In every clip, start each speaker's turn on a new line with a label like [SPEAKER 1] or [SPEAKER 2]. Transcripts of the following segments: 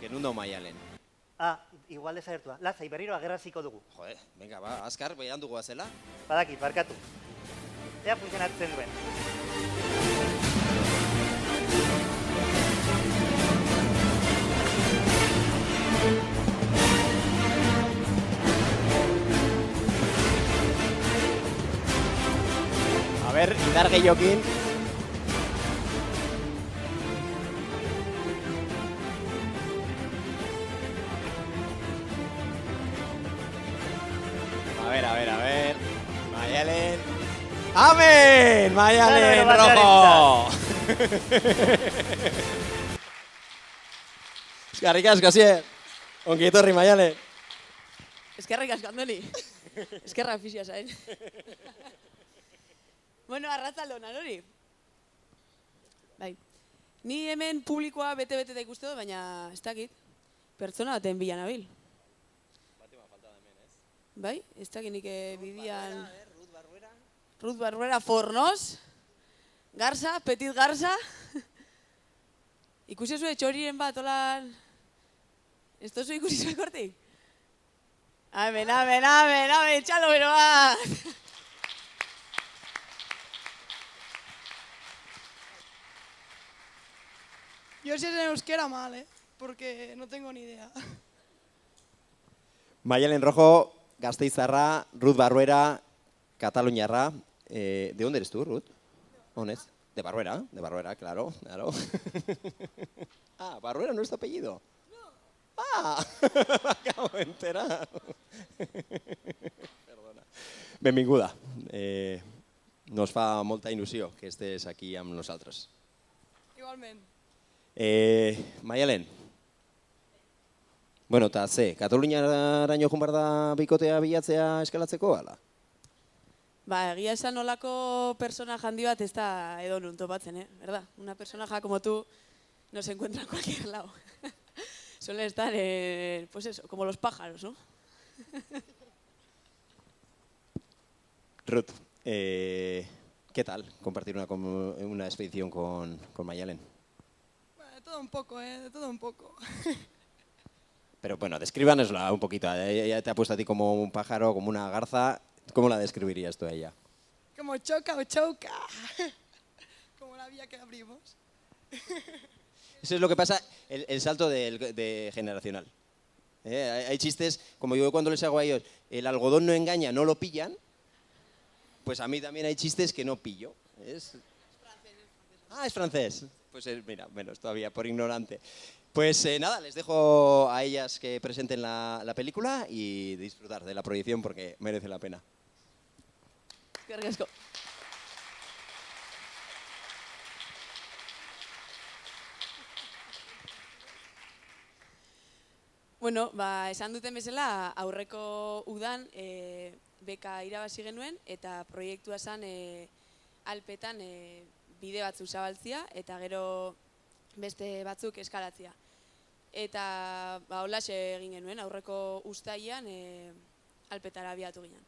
[SPEAKER 1] que nundo Maialen.
[SPEAKER 2] Igual desagertua. Lasai, berriro agerraziko dugu.
[SPEAKER 1] Jode, venga, ba, azkar, behan dugu azela.
[SPEAKER 2] Badakit, barkatu. Ea funtzionatzen duen.
[SPEAKER 1] A ber, indar gehiokin. A ver. Maialen. ¡Amen! Maialen rojo. Eskerrik asko, Asier. Ongi etorri, Maialen.
[SPEAKER 3] Eskerrik asko, Andoni. Eskerra fizia zain. Bueno, arratzalde honan hori. Bai. Ni hemen publikoa bete-bete da ikuste dut, baina ez dakit. Pertsona baten bilan abil. Bai, ez dakit nik bidian... Ruth Barbera Fornos. Garza, Petit Garza. Ikusi zuen txoriren bat, holan... Ez tozu ikusi zuen kortik? Amen, txalo bero bat!
[SPEAKER 4] Yo si es en euskera mal, porque no tengo ni idea.
[SPEAKER 1] Maialen rojo, Gasteizarra, Ruth Barruera, Kataluniarra. ¿De dónde eres tú, Ruth? ¿Honest? De Barruera, claro. Ah, Barruera no es tu apellido. No. Ah, me acabo de enterar. Perdona. Benvinguda. Nos fa molta il·lusió que estés aquí amb nosaltres.
[SPEAKER 4] Igualment.
[SPEAKER 1] Maialen. Bueno, eta Kataluniaraino joan behar da bikotea bilatzea eskalatzeko, ala?
[SPEAKER 3] Ba, egia esan olako persona handi bat ez da edo nun topatzen, ¿verdad? Una personaje como tú no se encuentra en cualquier lado. Suelen estar, pues eso, como los pájaros, ¿no?
[SPEAKER 1] Ruth, ¿qué tal compartir una expedición con Maialen?
[SPEAKER 4] Bueno, de todo un poco, de todo un poco.
[SPEAKER 1] Pero bueno, descríbanosla un poquito. Ella te ha puesto a ti como un pájaro, como una garza. ¿Cómo la describirías tú a ella?
[SPEAKER 4] Como choca o choca. Como la vía que abrimos.
[SPEAKER 1] Eso es lo que pasa, el salto de generacional. Hay chistes, como yo cuando les hago a ellos, el algodón no engaña, no lo pillan. Pues a mí también hay chistes que no pillo. Es francés. Ah, es francés. Pues mira, menos todavía, por ignorante. Pues nada, les dejo a ellas que presenten la película y disfrutar de la proyección porque merece la pena.
[SPEAKER 3] Eskerrik asko. Bueno, ba, esan duten bezala, aurreko udan beka irabazi genuen eta proiektua zen Alpetan bide batzuk zabaltzia eta gero beste batzuk eskalatzia. Eta ba, holaxe egin genuen, aurreko uztailean Alpetara abiatu ginen.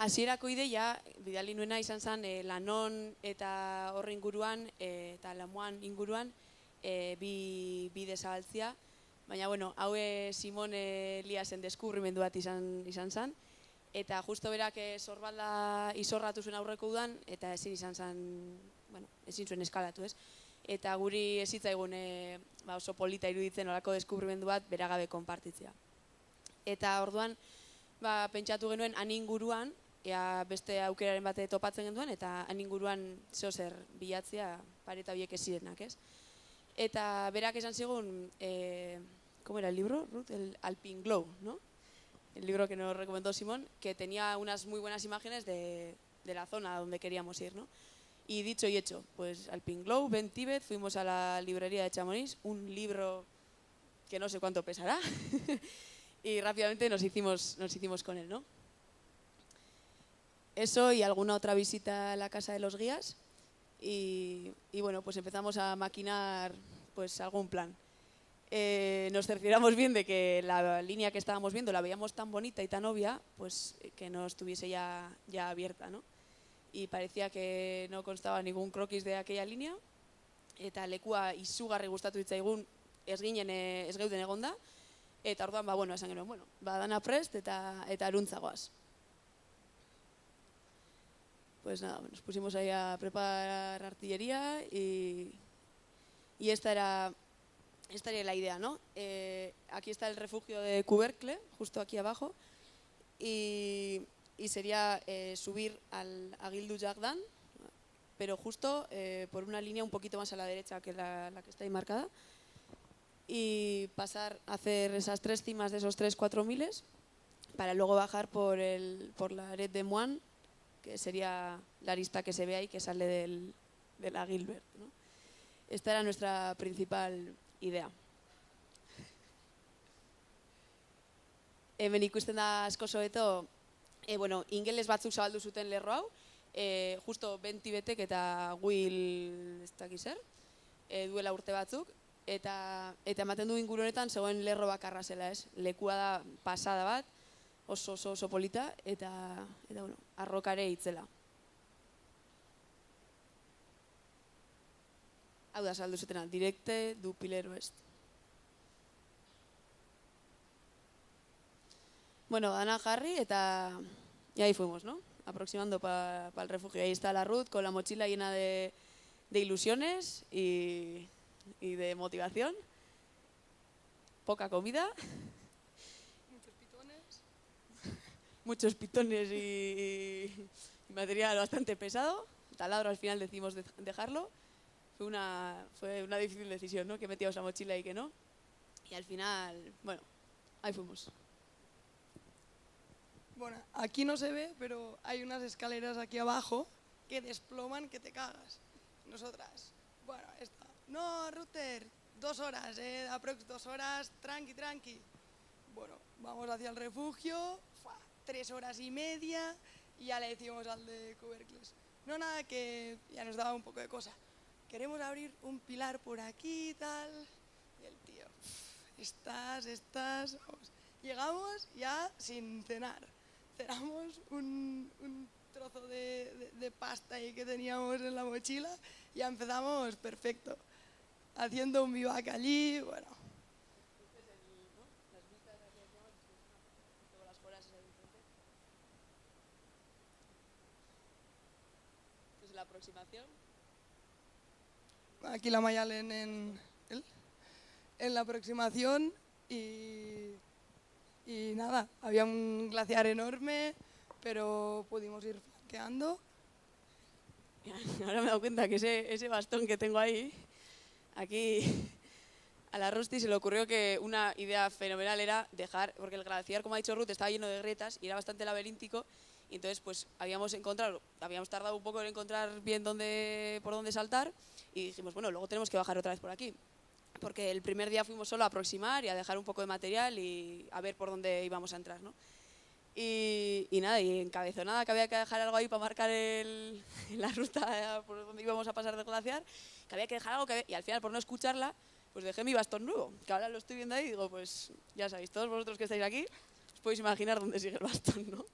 [SPEAKER 3] Hasierako ideia, bidali nuena izan zen Lanon eta horri inguruan eta Lamoan inguruan bi bide zabaltzia, baina bueno, hau Simon Eliasen deskubrimendu bat izan zen, eta justo berak sorbalda izorratu zuen aurreko udan, eta ezin izan zen, bueno, ezin zuen eskalatu, ez? Eta guri ez zitzaigun oso polita iruditzen olako deskubrimendu bat beragabe konpartitzea. Eta orduan, pentsatu genuen han inguruan, ea beste aukeraren bate topatzen genuen, eta han inguruan zeozer bilatzea pareta biek ez zirenak, ez? Eta berak esan zigun, ¿cómo era el libro, Ruth? El Alpine Glow, ¿no? El libro que nos recomendó Simón, que tenía unas muy buenas imágenes de la zona donde queríamos ir, ¿no? Y dicho y hecho, pues Alpine Glow, ven Tíbet, fuimos a la librería de Chamonix, un libro que no sé cuánto pesará, y rápidamente nos hicimos con él, ¿no? Eso y alguna otra visita a la casa de los guías y bueno, pues empezamos a maquinar pues algún plan. Nos cercioramos bien de que la línea que estábamos viendo la veíamos tan bonita y tan obvia, pues que no estuviese ya abierta, ¿no? Y parecía que no constaba ningún croquis de aquella línea. eta lekua izugarri gustatu ditzaigun ez geuden egonda, eta orduan, esan genuen, dana prest eta aruntzagoaz. Pues nada, nos pusimos ahí a preparar artillería y esta era la idea, ¿no? Aquí está el refugio de Cubercle, justo aquí abajo, y sería subir al Aguildu Jardin, pero justo por una línea un poquito más a la derecha que la que está ahí marcada, y pasar a hacer esas 3 cimas de esos 3-4 miles, para luego bajar por la Aret de Moine, que sería la arista que se ve ahí, que sale del Agilbert, ¿no? Esta era nuestra principal idea. Hemen ikusten da asko sobeto, ingeles batzuk zabaldu zuten lerro hau, justo Bentibetek eta Will, ez dakiz zer, duela urte batzuk, eta ematen du inguru honetan zegoen lerro bakarra zela, ez? Lekua da pasada bat, oso polita, eta arrokare itzela. Hau da saldu zutena, directe du Piler Oest. Dana jarri eta y ahí fuimos, ¿no? Aproximando para el refugio. Ahí está la Ruth con la mochila llena de ilusiones y de motivación. Poca comida. Muchos pitones y material bastante pesado. Taladro al final decidimos dejarlo. Fue una difícil decisión, ¿no? Que metíamos la mochila y que no. Y al final, ahí fuimos.
[SPEAKER 4] Bueno, aquí no se ve, pero hay unas escaleras aquí abajo que desploman que te cagas. Nosotras, no, Ruter, 2 horas, aprox 2 horas, tranqui. Vamos hacia el refugio, 3 horas y media, y ya le decimos al de Cubercles. No, nada, que ya nos daba un poco de cosa. Queremos abrir un pilar por aquí y tal. Y el tío, estás. Vamos. Llegamos ya sin cenar. Cenamos un trozo de pasta ahí que teníamos en la mochila y ya empezamos perfecto. Haciendo un bivac allí,
[SPEAKER 3] La aproximación.
[SPEAKER 4] Aquí la Mayalen en la aproximación y nada, había un glaciar enorme, pero pudimos ir flanqueando.
[SPEAKER 3] Ahora me he dado cuenta que ese bastón que tengo ahí, aquí a la Rusty se le ocurrió que una idea fenomenal era dejar, porque el glaciar, como ha dicho Ruth, estaba lleno de grietas y era bastante laberíntico. Y entonces, pues, habíamos tardado un poco en encontrar bien por dónde saltar y dijimos, luego tenemos que bajar otra vez por aquí. Porque el primer día fuimos solo a aproximar y a dejar un poco de material y a ver por dónde íbamos a entrar, ¿no? Y nada, y encabezonada que había que dejar algo ahí para marcar la ruta por donde íbamos a pasar del glaciar, que había que dejar algo y al final, por no escucharla, pues dejé mi bastón nuevo, que ahora lo estoy viendo ahí y digo, pues ya sabéis, todos vosotros que estáis aquí, os podéis imaginar dónde sigue el bastón, ¿no?